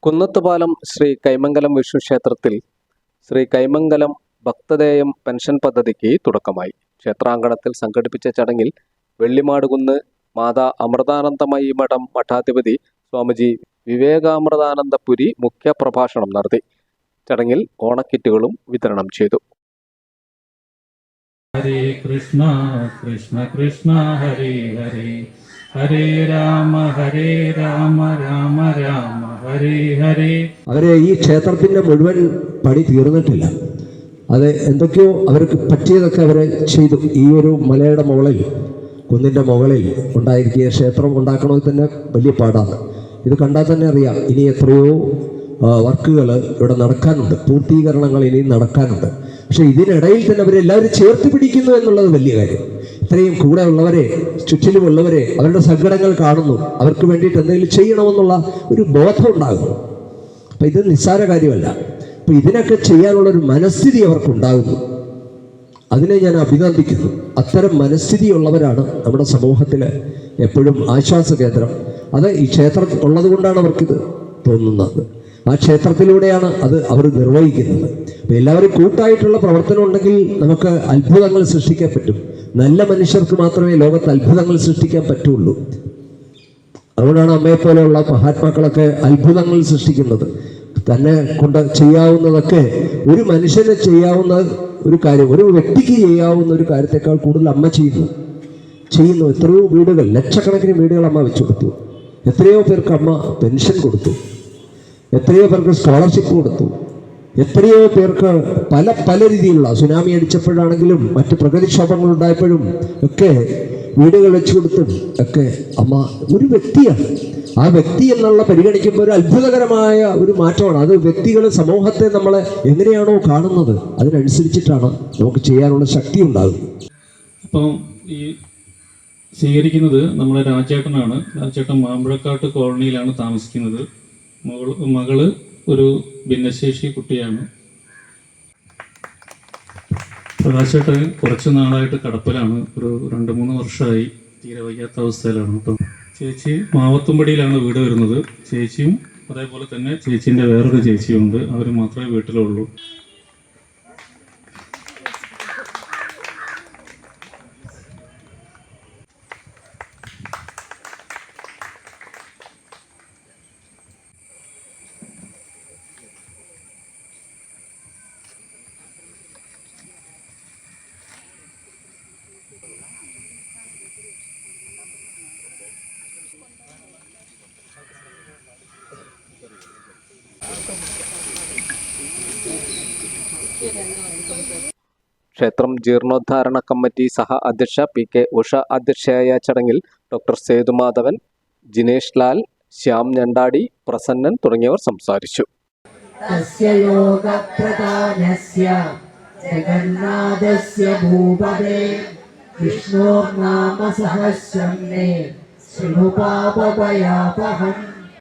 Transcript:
കുന്നത്തുപാലം ശ്രീ കൈമംഗലം വിഷ്ണു ക്ഷേത്രത്തിൽ ശ്രീ കൈമംഗലം ഭക്തദേയം പെൻഷൻ പദ്ധതിക്ക് തുടക്കമായി. ക്ഷേത്രാങ്കണത്തിൽ സംഘടിപ്പിച്ച ചടങ്ങിൽ വെള്ളിമാടുകുന്ന് മാതാ അമൃതാനന്ദമയി മഠം മഠാധിപതി സ്വാമിജി വിവേകാമൃതാനന്ദപുരി മുഖ്യ പ്രഭാഷണം നടത്തി. ചടങ്ങിൽ ഓണക്കിറ്റുകളും വിതരണം ചെയ്തു. ഹരേ കൃഷ്ണ കൃഷ്ണ കൃഷ്ണ ഹരേ ഹരേ ഹരേ രാമ രാമ രാമ ഹരേ ഹരേ. അവരെ ഈ ക്ഷേത്രത്തിന്റെ മുഴുവൻ പണി തീർന്നിട്ടില്ല. അത് എന്തൊക്കെയോ അവർക്ക് പറ്റിയതൊക്കെ അവരെ ചെയ്തു. ഈ ഒരു മലയുടെ മുകളിൽ, കുന്നിൻ്റെ മുകളിൽ ഉണ്ടായിരിക്കുക ക്ഷേത്രം ഉണ്ടാക്കണമെങ്കിൽ തന്നെ വലിയ പാടാണ്. ഇത് കണ്ടാൽ തന്നെ അറിയാം ഇനി എത്രയോ വർക്കുകൾ ഇവിടെ നടക്കാനുണ്ട്, പൂർത്തീകരണങ്ങൾ ഇനിയും നടക്കാനുണ്ട്. പക്ഷെ ഇതിനിടയിൽ തന്നെ അവരെല്ലാവരും ചേർത്ത് പിടിക്കുന്നു എന്നുള്ളത് വലിയ കാര്യം. ഇത്രയും കൂടെ ഉള്ളവരെ, ചുറ്റിലുമുള്ളവരെ അവരുടെ സങ്കടങ്ങൾ കാണുന്നു, അവർക്ക് വേണ്ടിയിട്ട് എന്തെങ്കിലും ചെയ്യണമെന്നുള്ള ഒരു ബോധം ഉണ്ടാകുന്നു. അപ്പം ഇത് നിസ്സാര കാര്യമല്ല. അപ്പം ഇതിനൊക്കെ ചെയ്യാനുള്ളൊരു മനസ്ഥിതി അവർക്കുണ്ടാകുന്നു. അതിനെ ഞാൻ അഭിനന്ദിക്കുന്നു. അത്തരം മനസ്ഥിതിയുള്ളവരാണ് നമ്മുടെ സമൂഹത്തിൽ എപ്പോഴും ആശ്വാസ കേന്ദ്രം. അത് ഈ ക്ഷേത്രം ഉള്ളത് കൊണ്ടാണ് അവർക്കിത് തോന്നുന്നത്. ആ ക്ഷേത്രത്തിലൂടെയാണ് അത് അവർ നിർവഹിക്കുന്നത്. അപ്പം എല്ലാവരും കൂട്ടായിട്ടുള്ള പ്രവർത്തനം ഉണ്ടെങ്കിൽ നമുക്ക് അത്ഭുതങ്ങൾ സൃഷ്ടിക്കാൻ പറ്റും. നല്ല മനുഷ്യർക്ക് മാത്രമേ ലോകത്ത് അത്ഭുതങ്ങൾ സൃഷ്ടിക്കാൻ പറ്റുള്ളൂ. അതുകൊണ്ടാണ് അമ്മയെപ്പോലെയുള്ള മഹാത്മാക്കളൊക്കെ അത്ഭുതങ്ങൾ സൃഷ്ടിക്കുന്നത്. തന്നെ കൊണ്ട് ചെയ്യാവുന്നതൊക്കെ ഒരു മനുഷ്യന് ചെയ്യാവുന്ന ഒരു കാര്യം, ഒരു വ്യക്തിക്ക് ചെയ്യാവുന്ന ഒരു കാര്യത്തെക്കാൾ കൂടുതൽ അമ്മ ചെയ്യുന്നു. എത്രയോ വീടുകൾ, ലക്ഷക്കണക്കിന് വീടുകൾ അമ്മ വെച്ചു കൊടുത്തു. എത്രയോ പേർക്ക് അമ്മ പെൻഷൻ കൊടുത്തു. എത്രയോ പേർക്ക് സ്കോളർഷിപ്പ് കൊടുത്തു. എത്രയോ പേർക്ക് പല രീതിയിലുള്ള സുനാമി അടിച്ചപ്പോഴാണെങ്കിലും മറ്റ് പ്രകൃതിക്ഷോഭങ്ങൾ ഉണ്ടായപ്പോഴും ഒക്കെ വീടുകൾ വെച്ചു കൊടുത്തും ഒക്കെ അമ്മ ഒരു വ്യക്തിയാണ്. ആ വ്യക്തി എന്നുള്ള പരിഗണിക്കുമ്പോൾ ഒരു അത്ഭുതകരമായ ഒരു മാറ്റമാണ്. അത് വ്യക്തികൾ സമൂഹത്തെ നമ്മളെ എങ്ങനെയാണോ കാണുന്നത് അതിനനുസരിച്ചിട്ടാണ് നമുക്ക് ചെയ്യാനുള്ള ശക്തി ഉണ്ടാകുന്നത്. അപ്പം ഈ സ്വീകരിക്കുന്നത് നമ്മുടെ രാജേട്ടനാണ്. രാജേട്ടൻ മാമ്പഴക്കാട്ട് കോളനിയിലാണ് താമസിക്കുന്നത്. മകള് ഒരു ഭിന്നശേഷി കുട്ടിയാണ്. പ്രകാശേട്ടൻ കുറച്ച് നാളായിട്ട് കടപ്പിലാണ്. ഒരു 2-3 വർഷമായി തീരെ വയ്യാത്ത അവസ്ഥയിലാണ്. അപ്പം ചേച്ചി മാവത്തുംപടിയിലാണ് വീട് വരുന്നത്. ചേച്ചിയും അതേപോലെ തന്നെ ചേച്ചീൻ്റെ വേറൊരു ചേച്ചിയുണ്ട്. അവർ മാത്രമേ വീട്ടിലുള്ളൂ. ക്ഷേത്രം ജീർണോദ്ധാരണ കമ്മിറ്റി സഹ അധ്യക്ഷ PK ഉഷ അധ്യക്ഷയായ ചടങ്ങിൽ ഡോക്ടർ സേതുമാധവൻ, ജിനേഷ് ലാൽ, ശ്യാം ഞണ്ടാടി, പ്രസന്നൻ തുടങ്ങിയവർ സംസാരിച്ചു. വിഷ്ണോർനാമ സഹസ്രം